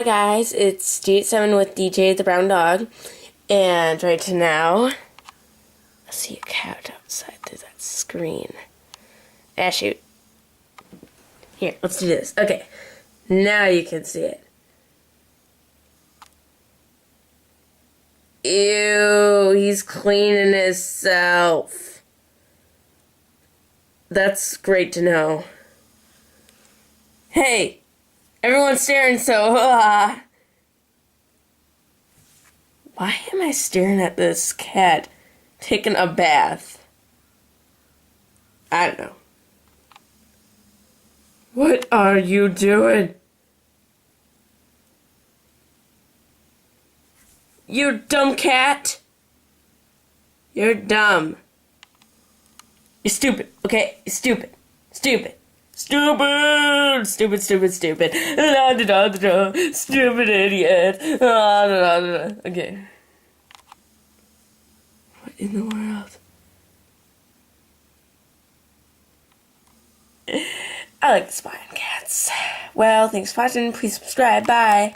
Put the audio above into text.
Hi guys, it's D87 with DJ the Brown Dog, and right now, I see a cat outside through that screen. Ah, shoot. Here, let's do this. Okay, now you can see it. Ew, he's cleaning himself. That's great to know. Hey, everyone's staring so, Why am I staring at this cat taking a bath? I don't know. What are you doing? You dumb cat! You're dumb. You're stupid, okay? You're stupid. Stupid. Stupid! Stupid, stupid, stupid. Da, da, da, da, da. Stupid idiot. Da, da, da, da. Okay. What in the world? I like spying cats. Well, thanks for watching. Please subscribe. Bye.